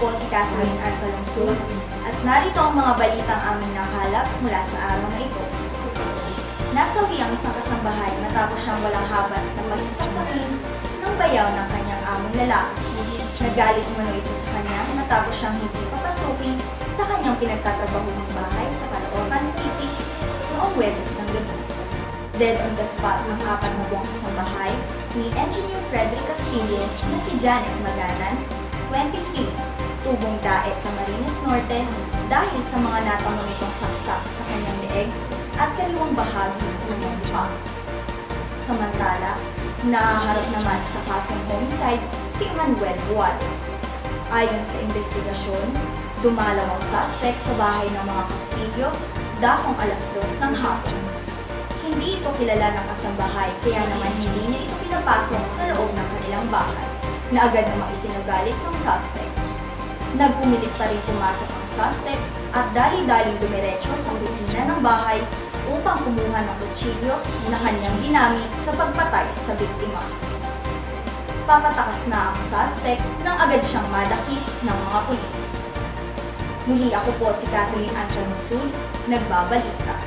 po si Catherine R. Calungsod at narito ang mga balitang aming nakalap mula sa araw na ito. Nasawi ang isang kasambahay matapos siyang walang habas na pagsasaksakin ng bayaw ng kanyang among lalaki. Nagalit umano ito sa kanya matapos siyang hindi papasukin sa kanyang pinagtatrabahong bahay sa Caloocan City noong Huwebes ng gabi. Dead on the spot ang 4 na buwang kasambahay ni Engineer Frederick Castillo na si Janet Maganan, 23, tubong daet Camarines Norte dahil sa mga natamo nitong saksak sa kanyang leeg at kaliwang bahagi ng kanyang mukha. Samantala, nahaharap naman sa kasong homicide si Manuel Bualo. Ayon sa investigasyon, dumalaw ang suspect sa bahay ng mga Castillo dakong 2:00 ng hapon. Hindi ito kilala ng kasambahay kaya naman hindi niya ito pinapasok sa loob ng kanilang bahay na agad namang itinagalit ng suspect. Nagpumilit pa rin pumasok ang suspect at dali-daling dumiretso sa kusina ng bahay upang kumuha ng kutsilyo na kanyang ginamit sa pagpatay sa biktima. Papatakas na ang suspect nang agad siyang madakip ng mga pulis. Muli ako po si Catherine R. Calungsod, nagbabalita.